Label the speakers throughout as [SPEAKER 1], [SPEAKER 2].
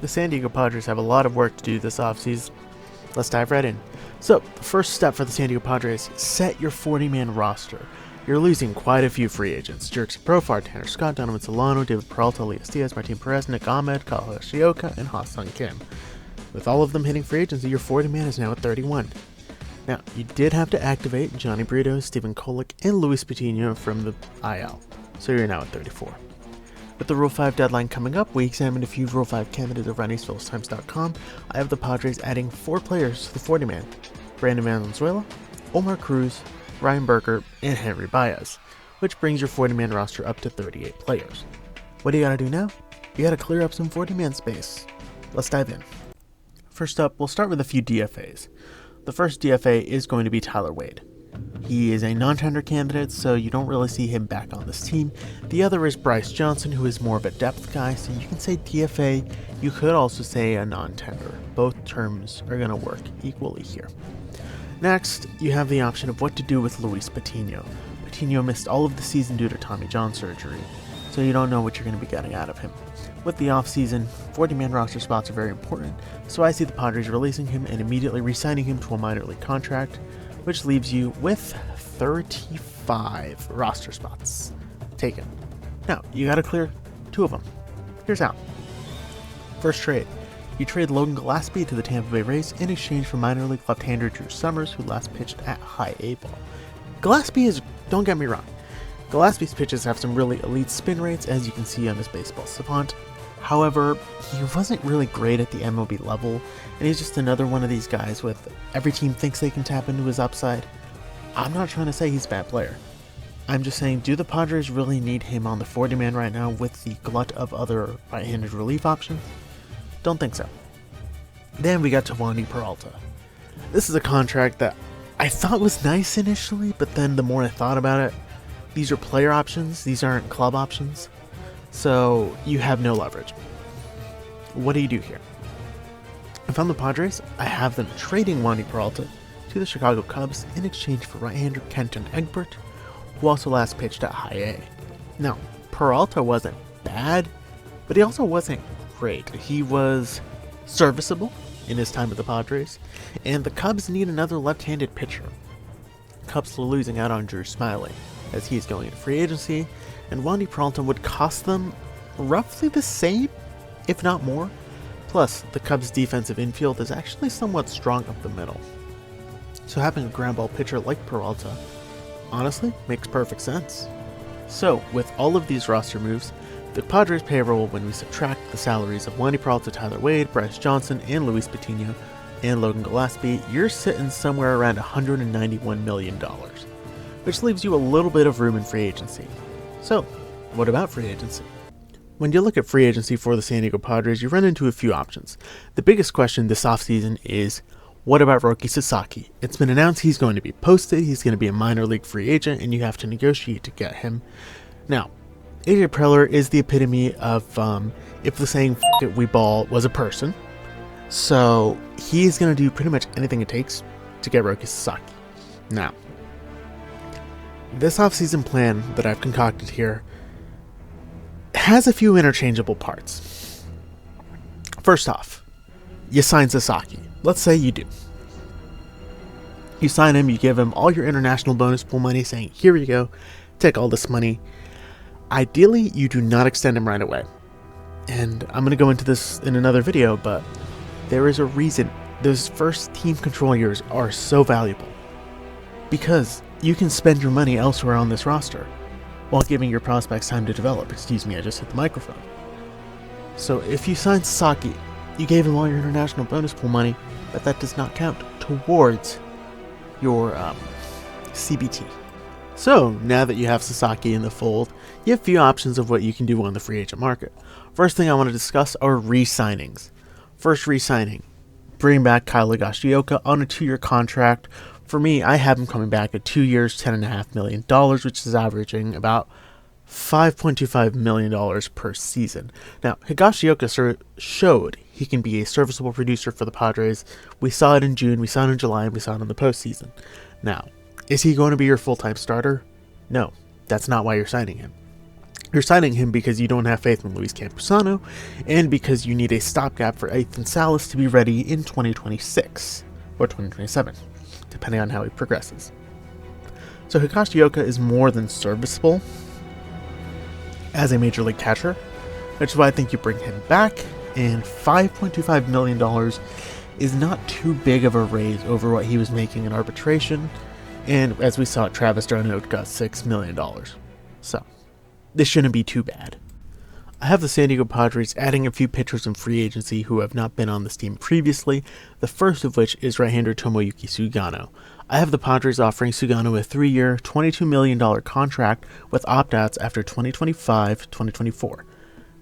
[SPEAKER 1] The San Diego Padres have a lot of work to do this offseason. Let's dive right in. So, the first step for the San Diego Padres, set your 40-man roster. You're losing quite a few free agents. Jurickson Profar, Tanner Scott, Donovan Solano, David Peralta, Elias Diaz, Martin Perez, Nick Ahmed, Kyle Higashioka, and Ha-Seong Kim. With all of them hitting free agency, your 40-man is now at 31. Now, you did have to activate Johnny Brito, Stephen Kolek, and Luis Patino from the IL, so you're now at 34. With the Rule 5 deadline coming up, we examined a few Rule 5 candidates over on EastPhilliesTimes.com. I have the Padres adding 4 players to the 40-man. Brandon Valenzuela, Omar Cruz, Ryan Berger, and Henry Baez, which brings your 40-man roster up to 38 players. What do you gotta do now? You gotta clear up some 40-man space. Let's dive in. First up, we'll start with a few DFAs. The first DFA is going to be Tyler Wade. He is a non-tender candidate, so you don't really see him back on this team. The other is Bryce Johnson, who is more of a depth guy, so you can say DFA. You could also say a non-tender. Both terms are going to work equally here. Next, you have the option of what to do with Luis Patino. Patino missed all of the season due to Tommy John surgery, so you don't know what you're going to be getting out of him. With the offseason, 40-man roster spots are very important, so I see the Padres releasing him and immediately re-signing him to a minor league contract, which leaves you with 35 roster spots taken. Now, you gotta clear 2 of them. Here's how. First trade. You trade Logan Gillespie to the Tampa Bay Rays in exchange for minor league left-hander Drew Summers, who last pitched at high A ball. Gillespie is, don't get me wrong, Gillespie's pitches have some really elite spin rates, as you can see on this baseball savant. However, he wasn't really great at the MLB level, and he's just another one of these guys with every team thinks they can tap into his upside. I'm not trying to say he's a bad player. I'm just saying, do the Padres really need him on the 40-man right now with the glut of other right-handed relief options? Don't think so. Then we got Wandy Peralta. This is a contract that I thought was nice initially, but then the more I thought about it, these are player options, these aren't club options. So you have no leverage. What do you do here? If I'm the Padres, I have them trading Wandy Peralta to the Chicago Cubs in exchange for right-hander Kenton Egbert, who also last pitched at high A. Now, Peralta wasn't bad, but he also wasn't great. He was serviceable in his time with the Padres, and the Cubs need another left-handed pitcher. Cubs are losing out on Drew Smyly, as he's going into free agency, and Wandy Peralta would cost them roughly the same, if not more. Plus, the Cubs' defensive infield is actually somewhat strong up the middle. So having a ground ball pitcher like Peralta, honestly, makes perfect sense. So, with all of these roster moves, the Padres payroll, when we subtract the salaries of Wandy Peralta, Tyler Wade, Bryce Johnson, and Luis Patino, and Logan Gillespie, you're sitting somewhere around $191 million, which leaves you a little bit of room in free agency. So, what about free agency? When you look at free agency for the San Diego Padres, you run into a few options. The biggest question this offseason is, what about Roki Sasaki? It's been announced he's going to be posted, he's going to be a minor league free agent, and you have to negotiate to get him. Now, AJ Preller is the epitome of if the saying "F it, we ball" was a person. So he's going to do pretty much anything it takes to get Roki Sasaki. Now, this offseason plan that I've concocted here has a few interchangeable parts. First off, you sign Sasaki. Let's say you do. You sign him, you give him all your international bonus pool money, saying, here you go, take all this money. Ideally, you do not extend him right away. And I'm going to go into this in another video, but there is a reason those first team control years are so valuable. Because you can spend your money elsewhere on this roster while giving your prospects time to develop. Excuse me, I just hit the microphone. So if you sign Sasaki, you gave him all your international bonus pool money, but that does not count towards your CBT. So now that you have Sasaki in the fold, you have a few options of what you can do on the free agent market. First thing I want to discuss are re-signings. First re-signing, bring back Kyle Higashioka on a 2-year contract. For me, I have him coming back at 2 years, $10.5 million, which is averaging about $5.25 million per season. Now, Higashioka showed he can be a serviceable producer for the Padres. We saw it in June, we saw it in July, and we saw it in the postseason. Now, is he going to be your full-time starter? No, that's not why you're signing him. You're signing him because you don't have faith in Luis Campusano, and because you need a stopgap for Ethan Salas to be ready in 2026, or 2027, depending on how he progresses. So Higashioka is more than serviceable as a major league catcher, which is why I think you bring him back, and $5.25 million is not too big of a raise over what he was making in arbitration, and as we saw, Travis d'Arnaud got $6 million. So this shouldn't be too bad. I have the San Diego Padres adding a few pitchers in free agency who have not been on this team previously, the first of which is right-hander Tomoyuki Sugano. I have the Padres offering Sugano a 3-year, $22 million contract with opt-outs after 2025-2024.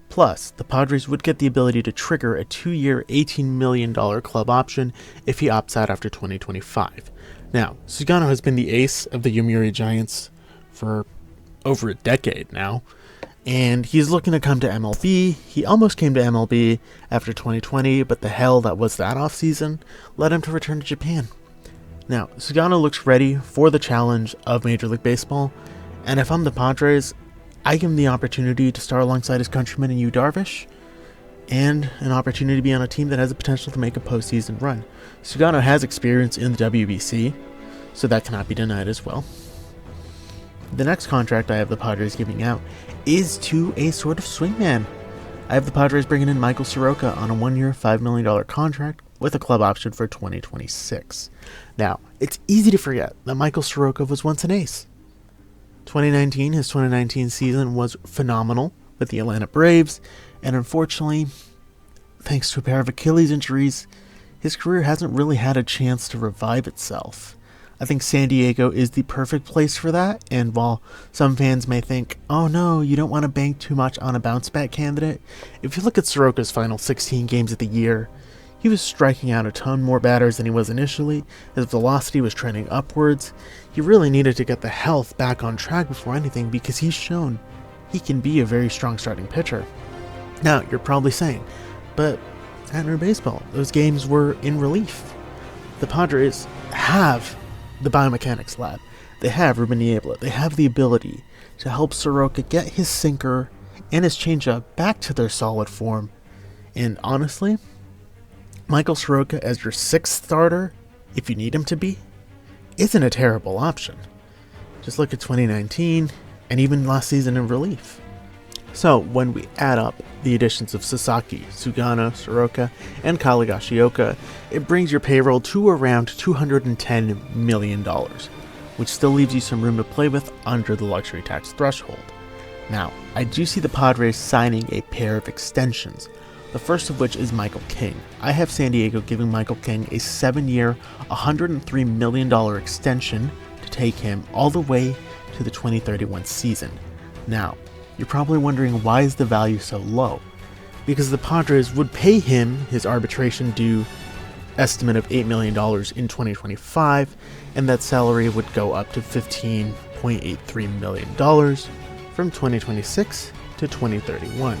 [SPEAKER 1] Plus, the Padres would get the ability to trigger a 2-year, $18 million club option if he opts out after 2025. Now, Sugano has been the ace of the Yomiuri Giants for over a decade now, and he's looking to come to MLB. He almost came to MLB after 2020, but the hell that was that offseason led him to return to Japan. Now, Sugano looks ready for the challenge of Major League Baseball, and if I'm the Padres, I give him the opportunity to start alongside his countryman in Yu Darvish, and an opportunity to be on a team that has the potential to make a postseason run. Sugano has experience in the WBC, so that cannot be denied as well. The next contract I have the Padres giving out is to a sort of swingman. I have the Padres bringing in Michael Soroka on a 1-year, $5 million contract with a club option for 2026. Now, it's easy to forget that Michael Soroka was once an ace. His 2019 season was phenomenal with the Atlanta Braves, and unfortunately, thanks to a pair of Achilles injuries, his career hasn't really had a chance to revive itself. I think San Diego is the perfect place for that, and while some fans may think, oh no, you don't want to bank too much on a bounce-back candidate, if you look at Soroka's final 16 games of the year, he was striking out a ton more batters than he was initially, his velocity was trending upwards. He really needed to get the health back on track before anything because he's shown he can be a very strong starting pitcher. Now, you're probably saying, but at Nerd Baseball, those games were in relief. The Padres have the biomechanics lab. They have Ruben Niebla. They have the ability to help Soroka get his sinker and his changeup back to their solid form. And honestly, Michael Soroka as your 6th starter, if you need him to be, isn't a terrible option. Just look at 2019 and even last season in relief. So when we add up the additions of Sasaki, Sugano, Soroka, and Higashioka, it brings your payroll to around $210 million, which still leaves you some room to play with under the luxury tax threshold. Now, I do see the Padres signing a pair of extensions, the first of which is Michael King. I have San Diego giving Michael King a 7-year, $103 million extension to take him all the way to the 2031 season. Now, you're probably wondering why is the value so low? Because the Padres would pay him his arbitration due estimate of $8 million in 2025, and that salary would go up to $15.83 million from 2026 to 2031.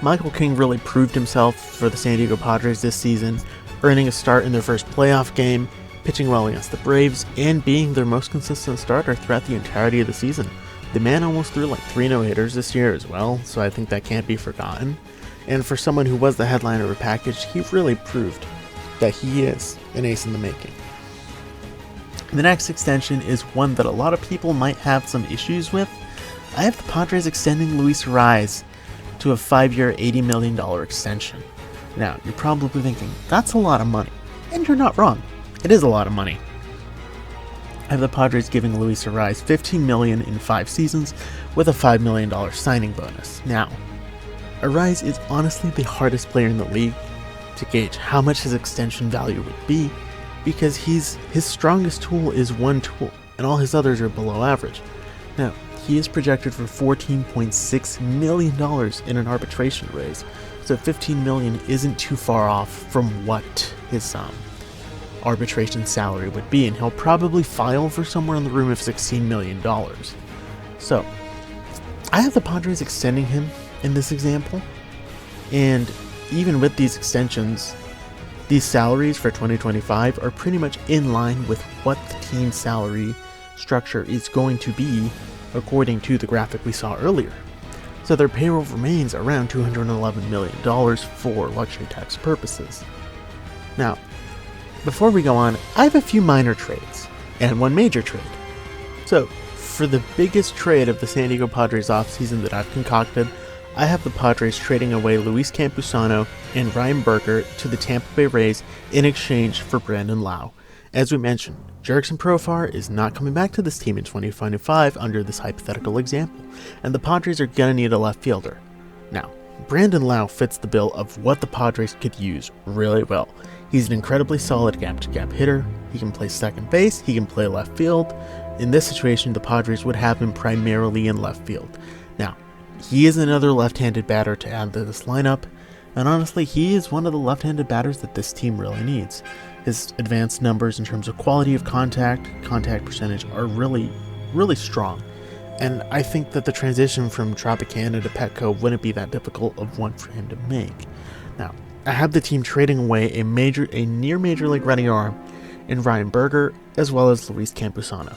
[SPEAKER 1] Michael King really proved himself for the San Diego Padres this season, earning a start in their first playoff game, pitching well against the Braves, and being their most consistent starter throughout the entirety of the season. The man almost threw like 3 no-hitters this year as well, so I think that can't be forgotten. And for someone who was the headliner of a package, he really proved that he is an ace in the making. The next extension is one that a lot of people might have some issues with. I have the Padres extending Luis Arraez to a 5-year, $80 million extension. Now, you're probably thinking, that's a lot of money. And you're not wrong. It is a lot of money. I have the Padres giving Luis Arraez $15 million in 5 seasons with a $5 million signing bonus. Now, Arraez is honestly the hardest player in the league to gauge how much his extension value would be because his strongest tool is one tool and all his others are below average. Now, he is projected for $14.6 million in an arbitration raise, so $15 million isn't too far off from what his arbitration salary would be, and he'll probably file for somewhere in the room of $16 million. So, I have the Padres extending him in this example, and even with these extensions, these salaries for 2025 are pretty much in line with what the team's salary structure is going to be according to the graphic we saw earlier. so their payroll remains around $211 million for luxury tax purposes. Now, before we go on, I have a few minor trades and one major trade. So, for the biggest trade of the San Diego Padres offseason that I've concocted, I have the Padres trading away Luis Campusano and Ryan Berger to the Tampa Bay Rays in exchange for Brandon Lowe. As we mentioned, Jurickson Profar is not coming back to this team in 2025 under this hypothetical example, and the Padres are going to need a left fielder. Now, Brandon Lowe fits the bill of what the Padres could use really well. He's an incredibly solid gap-to-gap hitter. He can play second base, he can play left field. In this situation, the Padres would have him primarily in left field. Now, he is another left-handed batter to add to this lineup, and honestly, he is one of the left-handed batters that this team really needs. His advanced numbers in terms of quality of contact percentage are really, really strong. And I think that the transition from Tropicana to Petco wouldn't be that difficult of one for him to make. Now, I have the team trading away a near major league running arm in Ryan Berger, as well as Luis Campusano.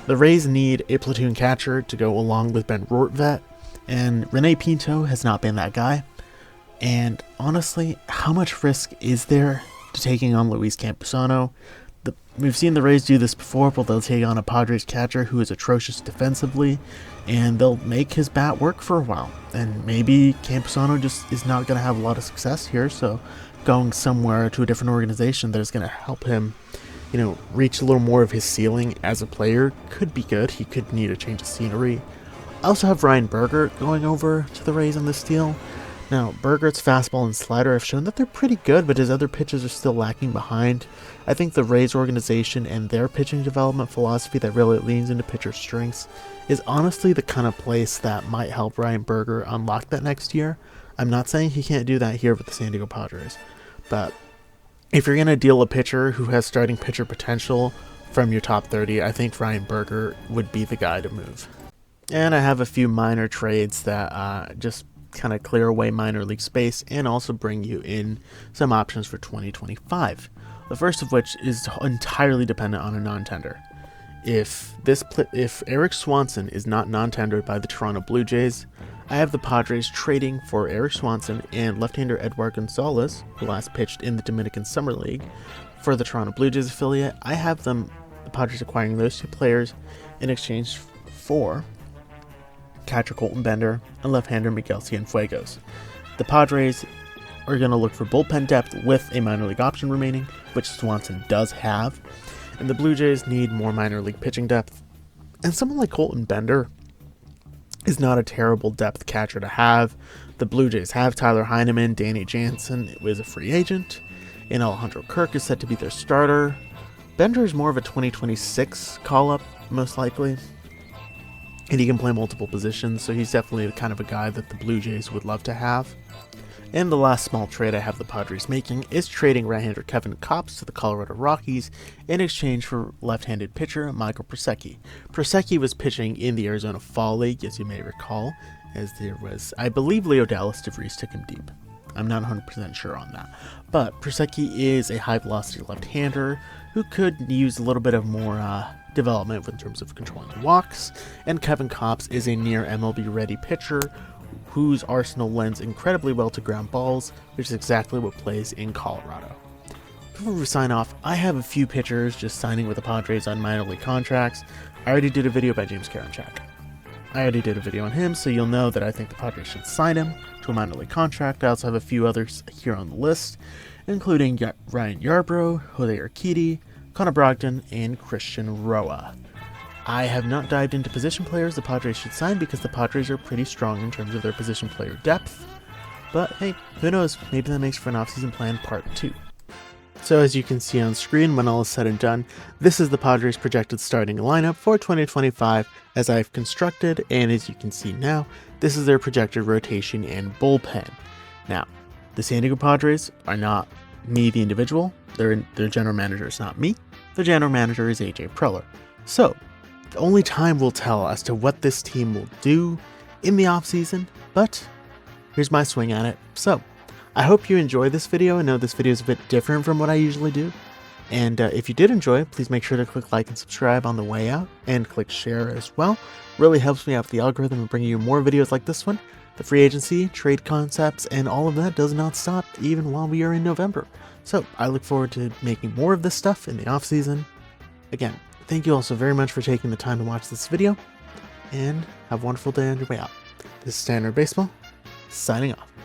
[SPEAKER 1] The Rays need a platoon catcher to go along with Ben Rortvedt, and Rene Pinto has not been that guy. And honestly, how much risk is there to taking on Luis Campusano? We've seen the Rays do this before, but they'll take on a Padres catcher who is atrocious defensively, and they'll make his bat work for a while. And maybe Campusano just is not going to have a lot of success here, so going somewhere to a different organization that is going to help him, reach a little more of his ceiling as a player could be good. He could need a change of scenery. I also have Ryan Berger going over to the Rays on this deal. Now, Berger's fastball and slider have shown that they're pretty good, but his other pitches are still lacking behind. I think the Rays organization and their pitching development philosophy that really leans into pitcher strengths is honestly the kind of place that might help Ryan Berger unlock that next year. I'm not saying he can't do that here with the San Diego Padres, but if you're going to deal a pitcher who has starting pitcher potential from your top 30, I think Ryan Berger would be the guy to move. And I have a few minor trades that just kind of clear away minor league space and also bring you in some options for 2025. The first of which is entirely dependent on a non-tender. If Eric Swanson is not non-tendered by the Toronto Blue Jays, I have the Padres trading for Eric Swanson and left-hander Edward Gonzalez, who last pitched in the Dominican Summer League for the Toronto Blue Jays affiliate. I have the Padres acquiring those two players in exchange for catcher Colton Bender and left-hander Miguel Cienfuegos. The Padres are going to look for bullpen depth with a minor league option remaining, which Swanson does have, and the Blue Jays need more minor league pitching depth. And someone like Colton Bender is not a terrible depth catcher to have. The Blue Jays have Tyler Heineman, Danny Jansen is a free agent, and Alejandro Kirk is set to be their starter. Bender is more of a 2026 call-up, most likely. And he can play multiple positions, so he's definitely the kind of a guy that the Blue Jays would love to have. And the last small trade I have the Padres making is trading right-hander Kevin Kopps to the Colorado Rockies in exchange for left-handed pitcher Michael Prosecki. Prosecki was pitching in the Arizona Fall League, as you may recall, as there was, I believe, Leo Dallas DeVries took him deep. I'm not 100% sure on that. But Prosecki is a high-velocity left-hander who could use a little bit of more development in terms of controlling walks, and Kevin Kopps is a near MLB-ready pitcher whose arsenal lends incredibly well to ground balls, which is exactly what plays in Colorado. Before we sign off, I have a few pitchers just signing with the Padres on minor league contracts. I already did a video by James Karinchak. I already did a video on him, so you'll know that I think the Padres should sign him to a minor league contract. I also have a few others here on the list, including Ryan Yarbrough, Jose Urquidy, Connor Brogdon, and Christian Roa. I have not dived into position players the Padres should sign because the Padres are pretty strong in terms of their position player depth. But hey, who knows, maybe that makes for an offseason plan part 2. So as you can see on screen, when all is said and done, this is the Padres' projected starting lineup for 2025 as I've constructed, and as you can see now, this is their projected rotation and bullpen. Now, the San Diego Padres are not me, the individual. Their general manager is not me. The general manager is AJ Preller. So, the only time will tell as to what this team will do in the offseason, but here's my swing at it. So, I hope you enjoyed this video. I know this video is a bit different from what I usually do. And if you did enjoy it, please make sure to click like and subscribe on the way out, and click share as well. Really helps me out with the algorithm and bringing you more videos like this one. The free agency, trade concepts, and all of that does not stop even while we are in November. So I look forward to making more of this stuff in the offseason. Again, thank you all so very much for taking the time to watch this video, and have a wonderful day on your way out. This is Standard Baseball, signing off.